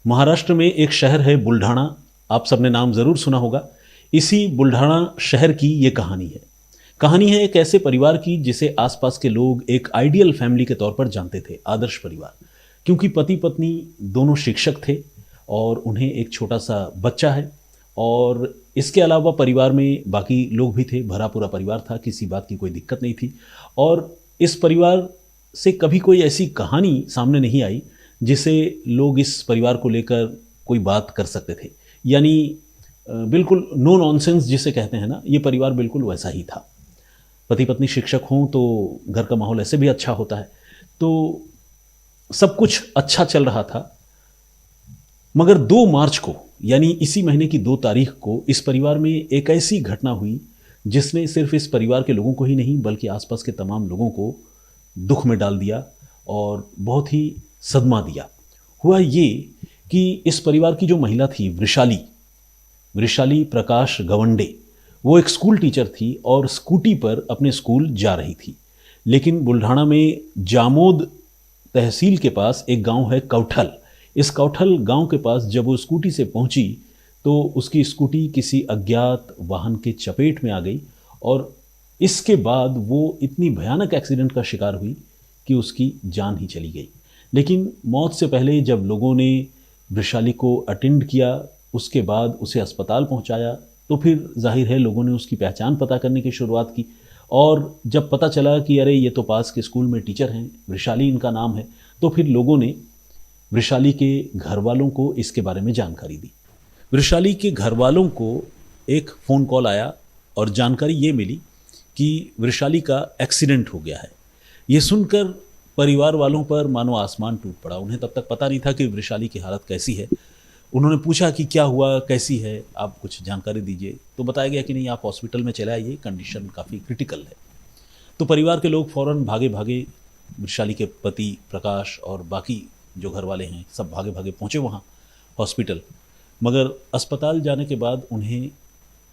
महाराष्ट्र में एक शहर है बुल्ढाणा, आप सबने नाम ज़रूर सुना होगा। इसी बुल्ढाणा शहर की ये कहानी है। कहानी है एक ऐसे परिवार की जिसे आसपास के लोग एक आइडियल फैमिली के तौर पर जानते थे, आदर्श परिवार। क्योंकि पति पत्नी दोनों शिक्षक थे और उन्हें एक छोटा सा बच्चा है, और इसके अलावा परिवार में बाकी लोग भी थे, भरा पूरा परिवार था, किसी बात की कोई दिक्कत नहीं थी। और इस परिवार से कभी कोई ऐसी कहानी सामने नहीं आई जिसे लोग इस परिवार को लेकर कोई बात कर सकते थे। यानी बिल्कुल नो नॉनसेंस जिसे कहते हैं ना, ये परिवार बिल्कुल वैसा ही था। पति पत्नी शिक्षक हों तो घर का माहौल ऐसे भी अच्छा होता है, तो सब कुछ अच्छा चल रहा था। मगर 2 मार्च को, यानी इसी महीने की 2 तारीख को, इस परिवार में एक ऐसी घटना हुई जिसने सिर्फ इस परिवार के लोगों को ही नहीं बल्कि आसपास के तमाम लोगों को दुख में डाल दिया और बहुत ही सदमा दिया। हुआ ये कि इस परिवार की जो महिला थी वृषाली प्रकाश गवंडे, वो एक स्कूल टीचर थी और स्कूटी पर अपने स्कूल जा रही थी। लेकिन बुल्ढाणा में जामोद तहसील के पास एक गांव है कौठल। इस कौठल गांव के पास जब वो स्कूटी से पहुंची तो उसकी स्कूटी किसी अज्ञात वाहन के चपेट में आ गई और इसके बाद वो इतनी भयानक एक्सीडेंट का शिकार हुई कि उसकी जान ही चली गई। लेकिन मौत से पहले जब लोगों ने वृषाली को अटेंड किया, उसके बाद उसे अस्पताल पहुंचाया, तो फिर जाहिर है लोगों ने उसकी पहचान पता करने की शुरुआत की। और जब पता चला कि अरे ये तो पास के स्कूल में टीचर हैं, वृषाली इनका नाम है, तो फिर लोगों ने वृषाली के घर वालों को इसके बारे में जानकारी दी। वृषाली के घर वालों को एक फ़ोन कॉल आया और जानकारी ये मिली कि वृषाली का एक्सीडेंट हो गया है। ये सुनकर परिवार वालों पर मानो आसमान टूट पड़ा। उन्हें तब तक पता नहीं था कि वृषाली की हालत कैसी है। उन्होंने पूछा कि क्या हुआ, कैसी है, आप कुछ जानकारी दीजिए। तो बताया गया कि नहीं, आप हॉस्पिटल में चले आइए, कंडीशन काफ़ी क्रिटिकल है। तो परिवार के लोग फ़ौरन भागे भागे, वृषाली के पति प्रकाश और बाकी जो घर वाले हैं सब भागे भागे पहुँचे वहाँ हॉस्पिटल। मगर अस्पताल जाने के बाद उन्हें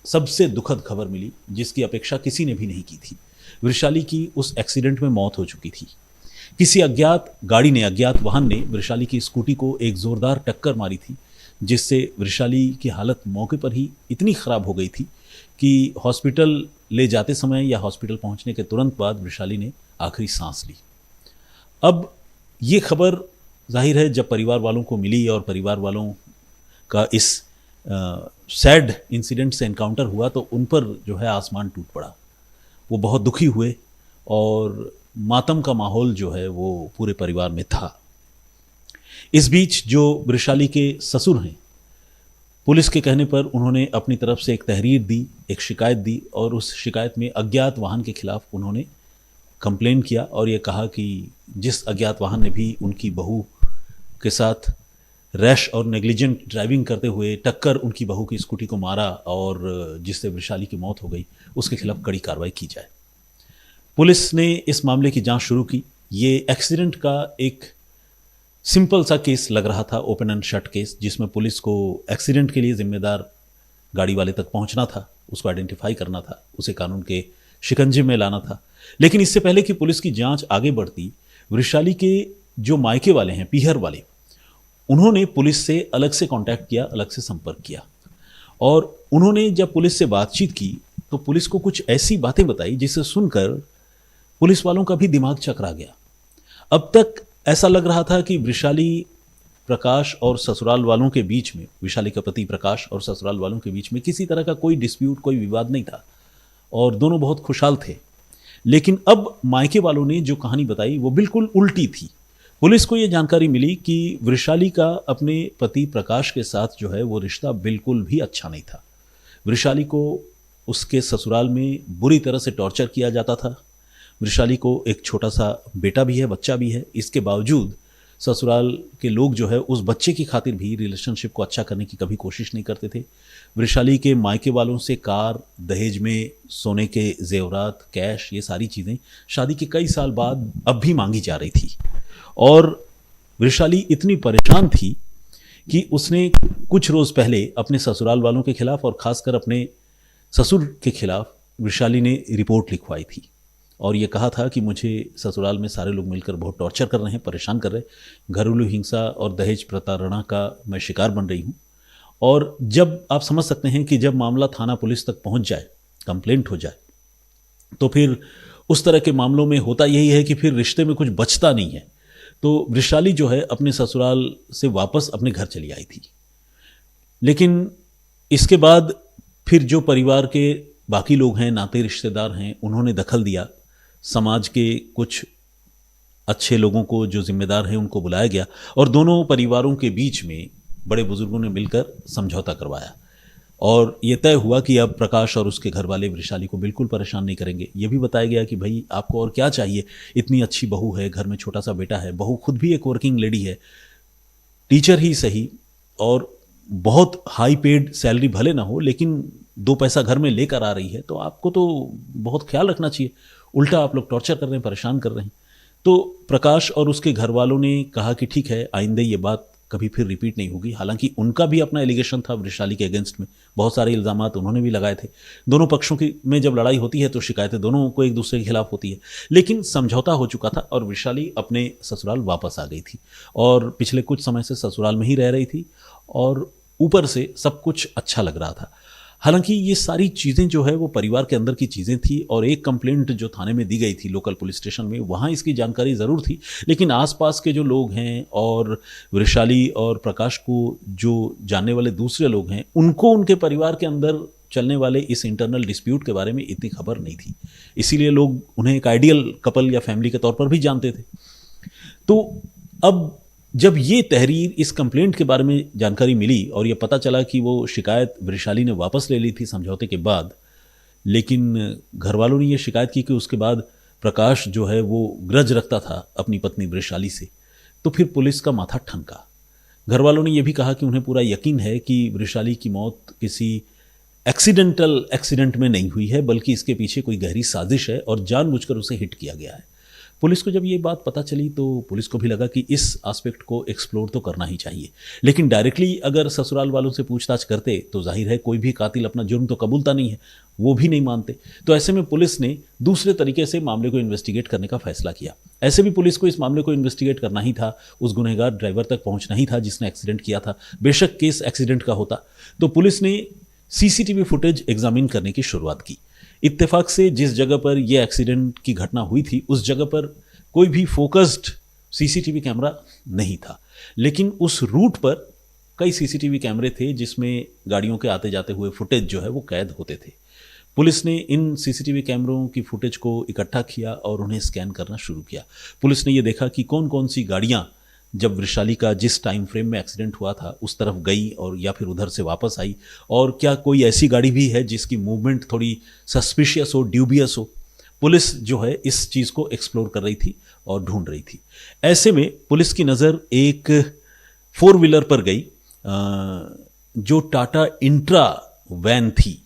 सबसे दुखद खबर मिली जिसकी अपेक्षा किसी ने भी नहीं की थी। वृषाली की उस एक्सीडेंट में मौत हो चुकी थी। किसी अज्ञात वाहन ने वृषाली की स्कूटी को एक ज़ोरदार टक्कर मारी थी, जिससे वृषाली की हालत मौके पर ही इतनी ख़राब हो गई थी कि हॉस्पिटल ले जाते समय या हॉस्पिटल पहुंचने के तुरंत बाद वृषाली ने आखिरी सांस ली। अब ये खबर जाहिर है जब परिवार वालों को मिली और परिवार वालों का इस सैड इंसिडेंट से एनकाउंटर हुआ तो उन पर जो है आसमान टूट पड़ा। वो बहुत दुखी हुए और मातम का माहौल जो है वो पूरे परिवार में था। इस बीच जो वृषाली के ससुर हैं, पुलिस के कहने पर उन्होंने अपनी तरफ से एक तहरीर दी, एक शिकायत दी और उस शिकायत में अज्ञात वाहन के खिलाफ उन्होंने कंप्लेन किया और ये कहा कि जिस अज्ञात वाहन ने भी उनकी बहू के साथ रैश और नेग्लिजेंट ड्राइविंग करते हुए टक्कर उनकी बहू की स्कूटी को मारा और जिससे वृषाली की मौत हो गई, उसके खिलाफ कड़ी कार्रवाई की जाए। पुलिस ने इस मामले की जांच शुरू की। ये एक्सीडेंट का एक सिंपल सा केस लग रहा था, ओपन एंड शट केस, जिसमें पुलिस को एक्सीडेंट के लिए जिम्मेदार गाड़ी वाले तक पहुंचना था, उसको आइडेंटिफाई करना था, उसे कानून के शिकंजे में लाना था। लेकिन इससे पहले कि पुलिस की जांच आगे बढ़ती, वृषाली के जो मायके वाले हैं, पीहर वाले, उन्होंने पुलिस से अलग से कांटेक्ट किया, अलग से संपर्क किया। और उन्होंने जब पुलिस से बातचीत की तो पुलिस को कुछ ऐसी बातें बताई जिसे सुनकर पुलिस वालों का भी दिमाग चकरा गया। अब तक ऐसा लग रहा था कि वृषाली प्रकाश और ससुराल वालों के बीच में, वृषाली का पति प्रकाश और ससुराल वालों के बीच में किसी तरह का कोई डिस्प्यूट, कोई विवाद नहीं था और दोनों बहुत खुशहाल थे। लेकिन अब मायके वालों ने जो कहानी बताई वो बिल्कुल उल्टी थी। पुलिस को ये जानकारी मिली कि वृषाली का अपने पति प्रकाश के साथ जो है वो रिश्ता बिल्कुल भी अच्छा नहीं था। वृषाली को उसके ससुराल में बुरी तरह से टॉर्चर किया जाता था। वृषाली को एक छोटा सा बेटा भी है, बच्चा भी है। इसके बावजूद ससुराल के लोग जो है उस बच्चे की खातिर भी रिलेशनशिप को अच्छा करने की कभी कोशिश नहीं करते थे। वृषाली के मायके वालों से कार, दहेज में सोने के जेवरात, कैश, ये सारी चीज़ें शादी के कई साल बाद अब भी मांगी जा रही थी। और वृषाली इतनी परेशान थी कि उसने कुछ रोज़ पहले अपने ससुराल वालों के खिलाफ और ख़ासकर अपने ससुर के खिलाफ वृषाली ने रिपोर्ट लिखवाई थी और ये कहा था कि मुझे ससुराल में सारे लोग मिलकर बहुत टॉर्चर कर रहे हैं, परेशान कर रहे हैं, घरेलू हिंसा और दहेज प्रताड़ना का मैं शिकार बन रही हूँ। और जब आप समझ सकते हैं कि जब मामला थाना पुलिस तक पहुँच जाए, कंप्लेंट हो जाए, तो फिर उस तरह के मामलों में होता यही है कि फिर रिश्ते में कुछ बचता नहीं है। तो वृषाली जो है अपने ससुराल से वापस अपने घर चली आई थी। लेकिन इसके बाद फिर जो परिवार के बाकी लोग हैं, नाते रिश्तेदार हैं, उन्होंने दखल दिया। समाज के कुछ अच्छे लोगों को जो जिम्मेदार हैं उनको बुलाया गया और दोनों परिवारों के बीच में बड़े बुजुर्गों ने मिलकर समझौता करवाया और ये तय हुआ कि अब प्रकाश और उसके घर वाले वृषाली को बिल्कुल परेशान नहीं करेंगे। ये भी बताया गया कि भाई आपको और क्या चाहिए, इतनी अच्छी बहू है, घर में छोटा सा बेटा है, बहू खुद भी एक वर्किंग लेडी है, टीचर ही सही, और बहुत हाई पेड सैलरी भले ना हो लेकिन 2 पैसा घर में लेकर आ रही है, तो आपको तो बहुत ख्याल रखना चाहिए, उल्टा आप लोग टॉर्चर कर रहे हैं, परेशान कर रहे हैं। तो प्रकाश और उसके घर वालों ने कहा कि ठीक है, आइंदे ये बात कभी फिर रिपीट नहीं होगी। हालांकि उनका भी अपना एलिगेशन था वृषाली के अगेंस्ट में, बहुत सारे इल्ज़ामात उन्होंने भी लगाए थे। दोनों पक्षों की में जब लड़ाई होती है तो शिकायतें दोनों को एक दूसरे के खिलाफ होती है, लेकिन समझौता हो चुका था और वृषाली अपने ससुराल वापस आ गई थी और पिछले कुछ समय से ससुराल में ही रह रही थी और ऊपर से सब कुछ अच्छा लग रहा था। हालांकि ये सारी चीज़ें जो है वो परिवार के अंदर की चीज़ें थी और एक कंप्लेंट जो थाने में दी गई थी लोकल पुलिस स्टेशन में, वहाँ इसकी जानकारी ज़रूर थी, लेकिन आसपास के जो लोग हैं और वृषाली और प्रकाश को जो जानने वाले दूसरे लोग हैं, उनको उनके परिवार के अंदर चलने वाले इस इंटरनल डिस्प्यूट के बारे में इतनी खबर नहीं थी। इसीलिए लोग उन्हें एक आइडियल कपल या फैमिली के तौर पर भी जानते थे। तो अब जब ये तहरीर, इस कंप्लेंट के बारे में जानकारी मिली और ये पता चला कि वो शिकायत वृषाली ने वापस ले ली थी समझौते के बाद, लेकिन घर वालों ने ये शिकायत की कि उसके बाद प्रकाश जो है वो ग्रज रखता था अपनी पत्नी वृषाली से, तो फिर पुलिस का माथा ठनका। घर वालों ने यह भी कहा कि उन्हें पूरा यकीन है कि वृषाली की मौत किसी एक्सीडेंट में नहीं हुई है, बल्कि इसके पीछे कोई गहरी साजिश है और जानबूझकर उसे हिट किया गया है। पुलिस को जब ये बात पता चली तो पुलिस को भी लगा कि इस एस्पेक्ट को एक्सप्लोर तो करना ही चाहिए, लेकिन डायरेक्टली अगर ससुराल वालों से पूछताछ करते तो जाहिर है कोई भी कातिल अपना जुर्म तो कबूलता नहीं है, वो भी नहीं मानते। तो ऐसे में पुलिस ने दूसरे तरीके से मामले को इन्वेस्टिगेट करने का फैसला किया। ऐसे भी पुलिस को इस मामले को इन्वेस्टिगेट करना ही था, उस गुनहगार ड्राइवर तक पहुंचना ही था जिसने एक्सीडेंट किया था। बेशक केस एक्सीडेंट का होता तो पुलिस ने सीसीटीवी फुटेज एग्जामिन करने की शुरुआत की। इत्तेफाक से जिस जगह पर यह एक्सीडेंट की घटना हुई थी उस जगह पर कोई भी फोकस्ड सीसीटीवी कैमरा नहीं था, लेकिन उस रूट पर कई सीसीटीवी कैमरे थे जिसमें गाड़ियों के आते जाते हुए फुटेज जो है वो कैद होते थे। पुलिस ने इन सीसीटीवी कैमरों की फुटेज को इकट्ठा किया और उन्हें स्कैन करना शुरू किया। पुलिस ने ये देखा कि कौन कौन सी गाड़ियाँ जब वृषाली का जिस टाइम फ्रेम में एक्सीडेंट हुआ था उस तरफ गई और या फिर उधर से वापस आई, और क्या कोई ऐसी गाड़ी भी है जिसकी मूवमेंट थोड़ी सस्पिशियस हो, ड्यूबियस हो। पुलिस जो है इस चीज़ को एक्सप्लोर कर रही थी और ढूंढ रही थी। ऐसे में पुलिस की नज़र एक 4 व्हीलर पर गई जो टाटा इंट्रा वैन थी।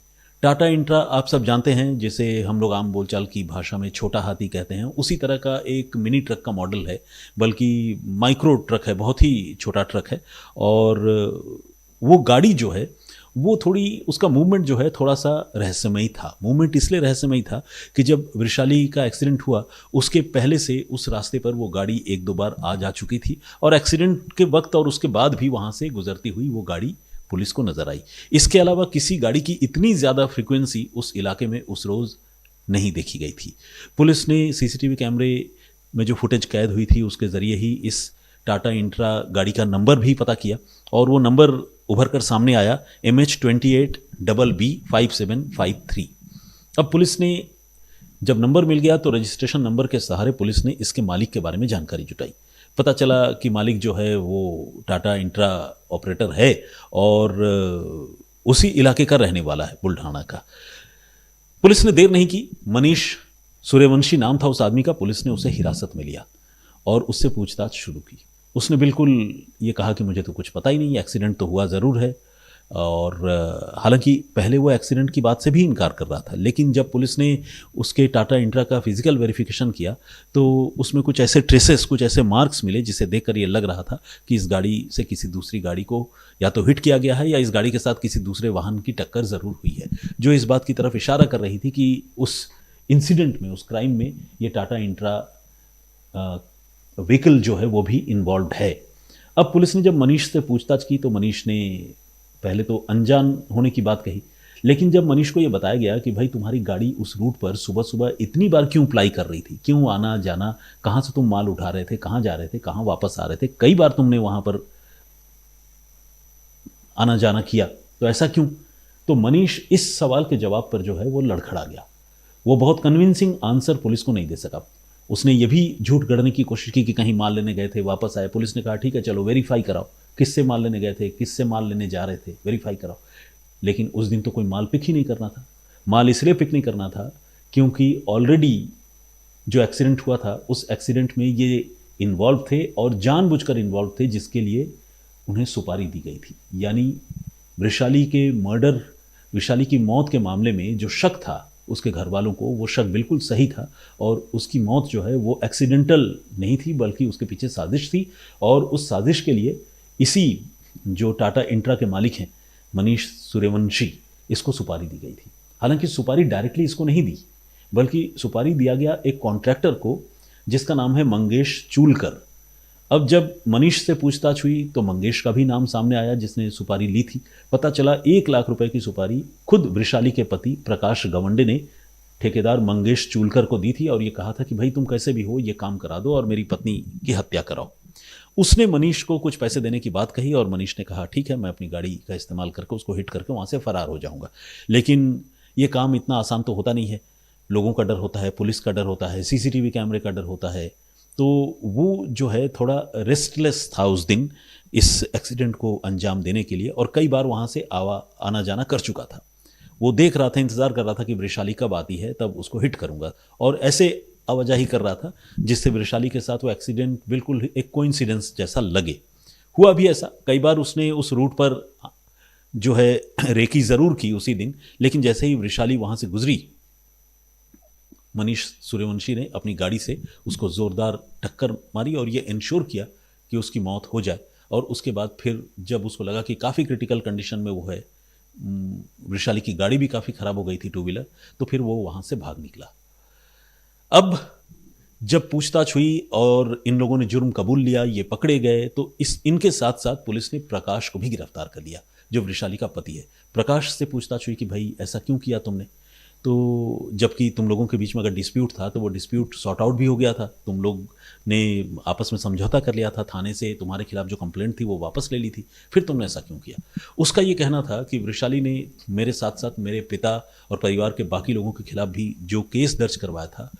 टाटा इंट्रा आप सब जानते हैं, जिसे हम लोग आम बोलचाल की भाषा में छोटा हाथी कहते हैं, उसी तरह का एक मिनी ट्रक का मॉडल है, बल्कि माइक्रो ट्रक है, बहुत ही छोटा ट्रक है। और वो गाड़ी जो है वो थोड़ी, उसका मूवमेंट जो है थोड़ा सा रहस्यमयी था। मूवमेंट इसलिए रहस्यमयी था कि जब वृषाली का एक्सीडेंट हुआ उसके पहले से उस रास्ते पर वो गाड़ी 1-2 बार आ जा चुकी थी और एक्सीडेंट के वक्त और उसके बाद भी वहाँ से गुजरती हुई वो गाड़ी पुलिस को नज़र आई। इसके अलावा किसी गाड़ी की इतनी ज़्यादा फ्रीक्वेंसी उस इलाके में उस रोज़ नहीं देखी गई थी। पुलिस ने सीसीटीवी कैमरे में जो फुटेज कैद हुई थी उसके ज़रिए ही इस टाटा इंट्रा गाड़ी का नंबर भी पता किया और वो नंबर उभर कर सामने आया, MH28BB5753। अब पुलिस ने जब नंबर मिल गया तो रजिस्ट्रेशन नंबर के सहारे पुलिस ने इसके मालिक के बारे में जानकारी जुटाई। पता चला कि मालिक जो है वो टाटा इंट्रा ऑपरेटर है और उसी इलाके का रहने वाला है, बुल्ढाना का। पुलिस ने देर नहीं की, मनीष सूर्यवंशी नाम था उस आदमी का। पुलिस ने उसे हिरासत में लिया और उससे पूछताछ शुरू की। उसने बिल्कुल ये कहा कि मुझे तो कुछ पता ही नहीं, एक्सीडेंट तो हुआ ज़रूर है। और हालांकि पहले वो एक्सीडेंट की बात से भी इनकार कर रहा था, लेकिन जब पुलिस ने उसके टाटा इंट्रा का फिजिकल वेरिफिकेशन किया तो उसमें कुछ ऐसे ट्रेसेस, कुछ ऐसे मार्क्स मिले जिसे देखकर ये लग रहा था कि इस गाड़ी से किसी दूसरी गाड़ी को या तो हिट किया गया है या इस गाड़ी के साथ किसी दूसरे वाहन की टक्कर ज़रूर हुई है, जो इस बात की तरफ इशारा कर रही थी कि उस इंसिडेंट में, उस क्राइम में ये टाटा इंट्रा व्हीकल जो है वो भी इन्वॉल्व है। अब पुलिस ने जब मनीष से पूछताछ की तो मनीष ने पहले तो अनजान होने की बात कही, लेकिन जब मनीष को ये बताया गया कि भाई तुम्हारी गाड़ी उस रूट पर सुबह सुबह इतनी बार क्यों अप्लाई कर रही थी, क्यों आना जाना, कहाँ से तुम माल उठा रहे थे, कहाँ जा रहे थे, कहाँ वापस आ रहे थे, कई बार तुमने वहाँ पर आना जाना किया, तो ऐसा क्यों? तो मनीष इस सवाल के जवाब पर जो है वो लड़खड़ा गया। वो बहुत कन्विंसिंग आंसर पुलिस को नहीं दे सका। उसने ये भी झूठ गढ़ने की कोशिश की कि कहीं माल लेने गए थे, वापस आए। पुलिस ने कहा ठीक है चलो वेरीफाई कराओ, किससे माल लेने गए थे, किससे माल लेने जा रहे थे, वेरीफाई कराओ। लेकिन उस दिन तो कोई माल पिक ही नहीं करना था। माल इसलिए पिक नहीं करना था क्योंकि ऑलरेडी जो एक्सीडेंट हुआ था उस एक्सीडेंट में ये इन्वॉल्व थे और जानबूझकर इन्वॉल्व थे, जिसके लिए उन्हें सुपारी दी गई थी। यानी वैशाली के मर्डर, वैशाली की मौत के मामले में जो शक था उसके घर वालों को, वो शक बिल्कुल सही था और उसकी मौत जो है वो एक्सीडेंटल नहीं थी बल्कि उसके पीछे साजिश थी। और उस साजिश के लिए इसी जो टाटा इंट्रा के मालिक हैं मनीष सूर्यवंशी, इसको सुपारी दी गई थी। हालांकि सुपारी डायरेक्टली इसको नहीं दी, बल्कि सुपारी दिया गया एक कॉन्ट्रैक्टर को जिसका नाम है मंगेश चूलकर। अब जब मनीष से पूछताछ हुई तो मंगेश का भी नाम सामने आया जिसने सुपारी ली थी। पता चला 1 लाख रुपए की सुपारी खुद वृषाली के पति प्रकाश गवंडे ने ठेकेदार मंगेश चूलकर को दी थी और ये कहा था कि भाई तुम कैसे भी हो ये काम करा दो और मेरी पत्नी की हत्या कराओ। उसने मनीष को कुछ पैसे देने की बात कही और मनीष ने कहा ठीक है मैं अपनी गाड़ी का इस्तेमाल करके उसको हिट करके वहाँ से फरार हो जाऊँगा। लेकिन ये काम इतना आसान तो होता नहीं है। लोगों का डर होता है, पुलिस का डर होता है, सीसीटीवी कैमरे का डर होता है। तो वो जो है थोड़ा रेस्टलेस था उस दिन इस एक्सीडेंट को अंजाम देने के लिए और कई बार वहाँ से आना जाना कर चुका था। वो देख रहा था, इंतज़ार कर रहा था कि वृषाली कब आती है तब उसको हिट करूँगा और ऐसे आवाजाही कर रहा था जिससे वृषाली के साथ वो एक्सीडेंट बिल्कुल एक कोइंसिडेंस जैसा लगे। हुआ भी ऐसा, कई बार उसने उस रूट पर जो है रेकी ज़रूर की उसी दिन, लेकिन जैसे ही वृषाली वहाँ से गुजरी मनीष सूर्यवंशी ने अपनी गाड़ी से उसको ज़ोरदार टक्कर मारी और ये इंश्योर किया कि उसकी मौत हो जाए। और उसके बाद फिर जब उसको लगा कि काफ़ी क्रिटिकल कंडीशन में वो है, वृषाली की गाड़ी भी काफ़ी ख़राब हो गई थी, 2 व्हीलर, तो फिर वो वहाँ से भाग निकला। अब जब पूछताछ हुई और इन लोगों ने जुर्म कबूल लिया, ये पकड़े गए, तो इनके साथ साथ पुलिस ने प्रकाश को भी गिरफ्तार कर लिया जो वृषाली का पति है। प्रकाश से पूछताछ हुई कि भाई ऐसा क्यों किया तुमने, तो जबकि तुम लोगों के बीच में अगर डिस्प्यूट था तो वो डिस्प्यूट सॉर्ट आउट भी हो गया था, तुम लोग ने आपस में समझौता कर लिया था, थाने से तुम्हारे खिलाफ जो कंप्लेंट थी वो वापस ले ली थी, फिर तुमने ऐसा क्यों किया। उसका ये कहना था कि वृषाली ने मेरे साथ साथ मेरे पिता और परिवार के बाकी लोगों के खिलाफ भी जो केस दर्ज करवाया था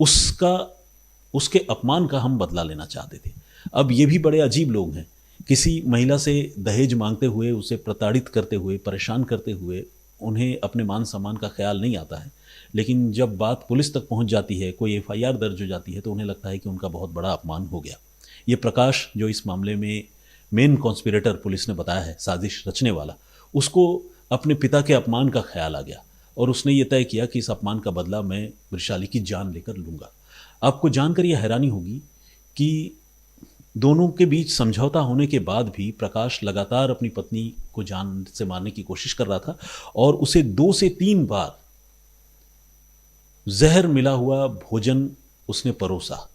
उसके अपमान का हम बदला लेना चाहते थे। अब ये भी बड़े अजीब लोग हैं, किसी महिला से दहेज मांगते हुए, उसे प्रताड़ित करते हुए, परेशान करते हुए उन्हें अपने मान सम्मान का ख्याल नहीं आता है, लेकिन जब बात पुलिस तक पहुंच जाती है, कोई एफआईआर दर्ज हो जाती है, तो उन्हें लगता है कि उनका बहुत बड़ा अपमान हो गया। ये प्रकाश जो इस मामले में मेन कॉन्स्पिरेटर पुलिस ने बताया है, साजिश रचने वाला, उसको अपने पिता के अपमान का ख्याल आ गया और उसने ये तय किया कि इस अपमान का बदला मैं वृषाली की जान लेकर लूँगा। आपको जानकर यह हैरानी होगी कि दोनों के बीच समझौता होने के बाद भी प्रकाश लगातार अपनी पत्नी को जान से मारने की कोशिश कर रहा था और उसे 2 से 3 बार जहर मिला हुआ भोजन उसने परोसा।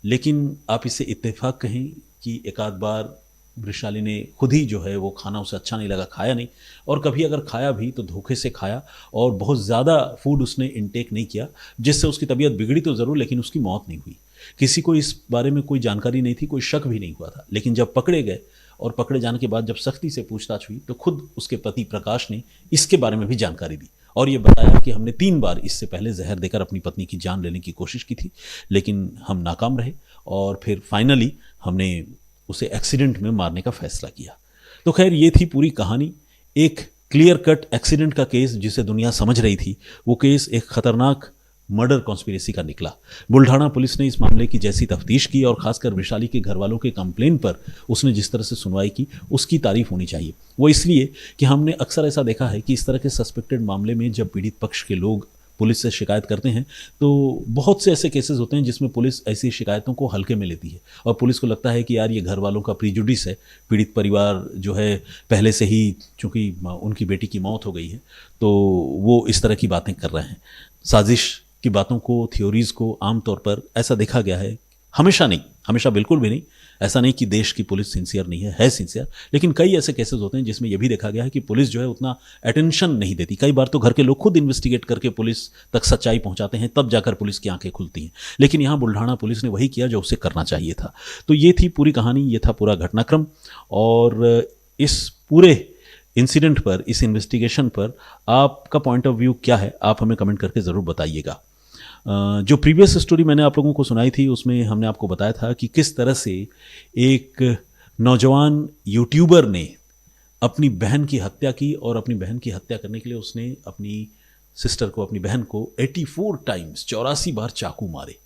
लेकिन आप इसे इत्तेफाक कहें कि एक आध बार वृषाली ने खुद ही जो है वो खाना उसे अच्छा नहीं लगा, खाया नहीं, और कभी अगर खाया भी तो धोखे से खाया और बहुत ज़्यादा फूड उसने इनटेक नहीं किया, जिससे उसकी तबीयत बिगड़ी तो ज़रूर लेकिन उसकी मौत नहीं हुई। किसी को इस बारे में कोई जानकारी नहीं थी, कोई शक भी नहीं हुआ था। लेकिन जब पकड़े गए और पकड़े जाने के बाद जब सख्ती से पूछताछ हुई तो खुद उसके पति प्रकाश ने इसके बारे में भी जानकारी दी और ये बताया कि हमने 3 बार इससे पहले जहर देकर अपनी पत्नी की जान लेने की कोशिश की थी, लेकिन हम नाकाम रहे और फिर फाइनली हमने उसे एक्सीडेंट में मारने का फैसला किया। तो खैर ये थी पूरी कहानी। एक क्लियर कट एक्सीडेंट का केस जिसे दुनिया समझ रही थी, वो केस एक खतरनाक मर्डर कॉन्स्पिरेसी का निकला। बुल्ढाना पुलिस ने इस मामले की जैसी तफ्तीश की और खासकर वृषाली के घर वालों के कंप्लेन पर उसने जिस तरह से सुनवाई की, उसकी तारीफ होनी चाहिए। वो इसलिए कि हमने अक्सर ऐसा देखा है कि इस तरह के सस्पेक्टेड मामले में जब पीड़ित पक्ष के लोग पुलिस से शिकायत करते हैं तो बहुत से ऐसे केसेस होते हैं जिसमें पुलिस ऐसी शिकायतों को हल्के में लेती है और पुलिस को लगता है कि यार ये घर वालों का प्रीजुडिस है, पीड़ित परिवार जो है पहले से ही चूँकि उनकी बेटी की मौत हो गई है तो वो इस तरह की बातें कर रहे हैं। साजिश की बातों को, थ्योरीज़ को आमतौर पर ऐसा देखा गया है, हमेशा नहीं, हमेशा बिल्कुल भी नहीं, ऐसा नहीं कि देश की पुलिस सिंसियर नहीं है सिंसियर, लेकिन कई ऐसे केसेस होते हैं जिसमें यह भी देखा गया है कि पुलिस जो है उतना अटेंशन नहीं देती। कई बार तो घर के लोग खुद इन्वेस्टिगेट करके पुलिस तक सच्चाई पहुंचाते हैं, तब जाकर पुलिस की आंखें खुलती हैं। लेकिन यहाँ बुल्ढाना पुलिस ने वही किया जो उसे करना चाहिए था। तो ये थी पूरी कहानी, ये था पूरा घटनाक्रम। और इस पूरे इंसिडेंट पर, इस इन्वेस्टिगेशन पर आपका पॉइंट ऑफ व्यू क्या है, आप हमें कमेंट करके ज़रूर बताइएगा। जो प्रीवियस स्टोरी मैंने आप लोगों को सुनाई थी उसमें हमने आपको बताया था कि किस तरह से एक नौजवान यूट्यूबर ने अपनी बहन की हत्या की, और अपनी बहन की हत्या करने के लिए उसने अपनी सिस्टर को, अपनी बहन को 84 टाइम्स, 84 बार चाकू मारे।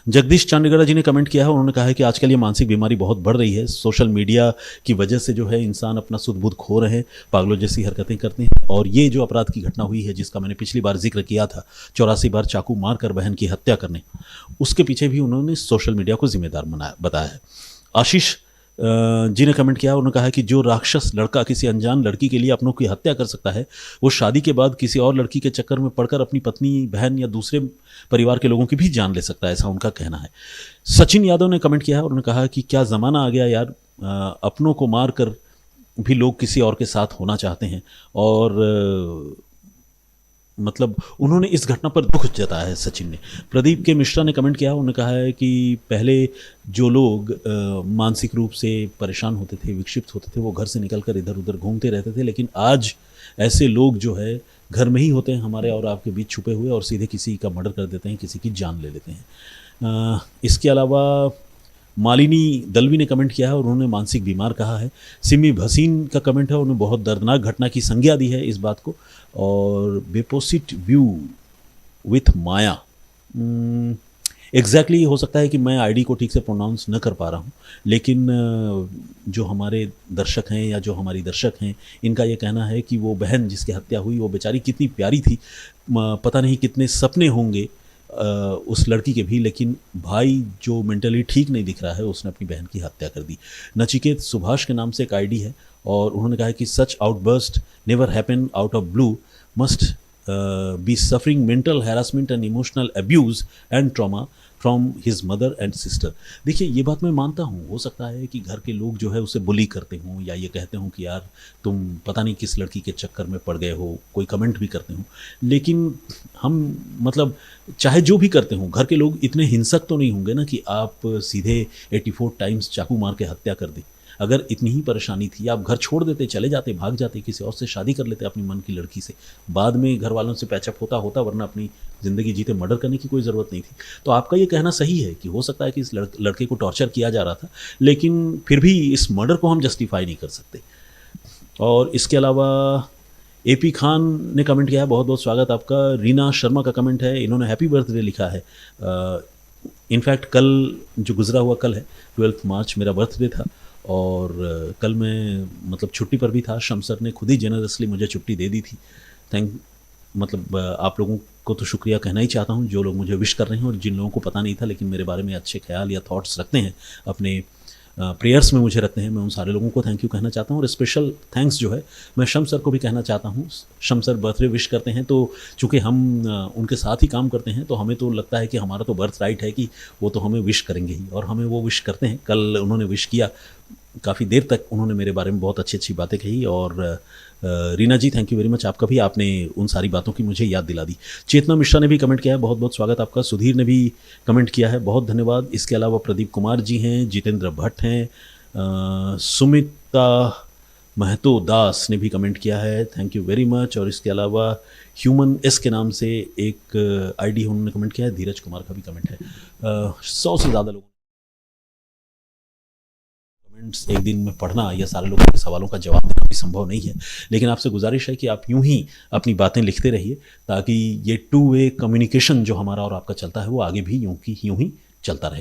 जगदीश चांडीगढ़ जी ने कमेंट किया है, उन्होंने कहा है कि आजकल ये मानसिक बीमारी बहुत बढ़ रही है, सोशल मीडिया की वजह से जो है इंसान अपना सुध बुध खो रहे हैं, पागलों जैसी हरकतें करते हैं। और ये जो अपराध की घटना हुई है जिसका मैंने पिछली बार जिक्र किया था, 84 बार चाकू मारकर बहन की हत्या करने, उसके पीछे भी उन्होंने सोशल मीडिया को जिम्मेदार बताया है। आशीष जी ने कमेंट किया, उन्होंने कहा कि जो राक्षस लड़का किसी अनजान लड़की के लिए अपनों की हत्या कर सकता है, वो शादी के बाद किसी और लड़की के चक्कर में पड़कर अपनी पत्नी, बहन या दूसरे परिवार के लोगों की भी जान ले सकता है, ऐसा उनका कहना है। सचिन यादव ने कमेंट किया है, उन्होंने कहा कि क्या ज़माना आ गया यार, अपनों को मार कर भी लोग किसी और के साथ होना चाहते हैं। और मतलब उन्होंने इस घटना पर दुख जताया है सचिन ने। प्रदीप के मिश्रा ने कमेंट किया, उन्होंने कहा है कि पहले जो लोग मानसिक रूप से परेशान होते थे, विक्षिप्त होते थे, वो घर से निकलकर इधर उधर घूमते रहते थे, लेकिन आज ऐसे लोग जो है घर में ही होते हैं हमारे और आपके बीच छुपे हुए, और सीधे किसी का मर्डर कर देते हैं, किसी की जान ले लेते हैं। इसके अलावा मालिनी दलवी ने कमेंट किया है और उन्होंने मानसिक बीमार कहा है। सिमी भसीन का कमेंट है, उन्होंने बहुत दर्दनाक घटना की संज्ञा दी है इस बात को। और बेपोसिट व्यू विथ माया, एग्जैक्टली हो सकता है कि मैं आईडी को ठीक से प्रोनाउंस न कर पा रहा हूँ, लेकिन जो हमारे दर्शक हैं या जो हमारी दर्शक हैं, इनका ये कहना है कि वो बहन जिसकी हत्या हुई वो बेचारी कितनी प्यारी थी, पता नहीं कितने सपने होंगे उस लड़की के भी, लेकिन भाई जो मेंटली ठीक नहीं दिख रहा है उसने अपनी बहन की हत्या कर दी। नचिकेत सुभाष के नाम से एक आईडी है और उन्होंने कहा है कि such outburst never happen out of blue, must be suffering mental harassment and emotional abuse and trauma from his mother and sister. देखिए ये बात मैं मानता हूँ, हो सकता है कि घर के लोग जो है उसे बुली करते हों या ये कहते हों कि यार तुम पता नहीं किस लड़की के चक्कर में पड़ गए हो, कोई कमेंट भी करते हों, लेकिन हम मतलब चाहे जो भी करते हों, घर के लोग इतने हिंसक तो नहीं होंगे ना कि आप सीधे 84 टाइम्स चाकू मार के हत्या कर दें। अगर इतनी ही परेशानी थी, आप घर छोड़ देते, चले जाते, भाग जाते, किसी और से शादी कर लेते अपनी मन की लड़की से, बाद में घर वालों से पैचअप होता, वरना अपनी ज़िंदगी जीते मर्डर करने की कोई ज़रूरत नहीं थी। तो आपका ये कहना सही है कि हो सकता है कि इस लड़के को टॉर्चर किया जा रहा था, लेकिन फिर भी इस मर्डर को हम जस्टिफाई नहीं कर सकते। और इसके अलावा AP खान ने कमेंट किया है, बहुत बहुत स्वागत आपका। रीना शर्मा का कमेंट है, इन्होंने हैप्पी बर्थडे लिखा है। इनफैक्ट कल जो गुजरा हुआ कल है 12 मार्च मेरा बर्थडे था, और कल मैं मतलब छुट्टी पर भी था। शमसर ने खुद ही जेनरसली मुझे छुट्टी दे दी थी। मतलब आप लोगों को तो शुक्रिया कहना ही चाहता हूँ जो लोग मुझे विश कर रहे हैं, और जिन लोगों को पता नहीं था लेकिन मेरे बारे में अच्छे ख्याल या थॉट्स रखते हैं, अपने प्रेयर्स में मुझे रखते हैं, मैं उन सारे लोगों को थैंक यू कहना चाहता हूँ। और स्पेशल थैंक्स जो है मैं शमसर को भी कहना चाहता हूँ। शमसर बर्थडे विश करते हैं, तो चूँकि हम उनके साथ ही काम करते हैं तो हमें तो लगता है कि हमारा तो बर्थ राइट है कि वो तो हमें विश करेंगे ही, और हमें वो विश करते हैं। कल उन्होंने विश किया, काफ़ी देर तक उन्होंने मेरे बारे में बहुत अच्छी अच्छी बातें कही। और रीना जी थैंक यू वेरी मच, आपका भी, आपने उन सारी बातों की मुझे याद दिला दी। चेतना मिश्रा ने भी कमेंट किया है, बहुत बहुत स्वागत आपका। सुधीर ने भी कमेंट किया है, बहुत धन्यवाद। इसके अलावा प्रदीप कुमार जी हैं, जितेंद्र भट्ट हैं, सुमिता महतो दास ने भी कमेंट किया है, थैंक यू वेरी मच। और इसके अलावा ह्यूमन एस के नाम से एक आईडी उन्होंने कमेंट किया है, धीरज कुमार का भी कमेंट है। 100 से ज़्यादा लोगों एक दिन में पढ़ना या सारे लोगों के सवालों का जवाब देना भी संभव नहीं है, लेकिन आपसे गुजारिश है कि आप यूं ही अपनी बातें लिखते रहिए, ताकि ये 2 वे कम्युनिकेशन जो हमारा और आपका चलता है वो आगे भी यूं ही चलता रहे।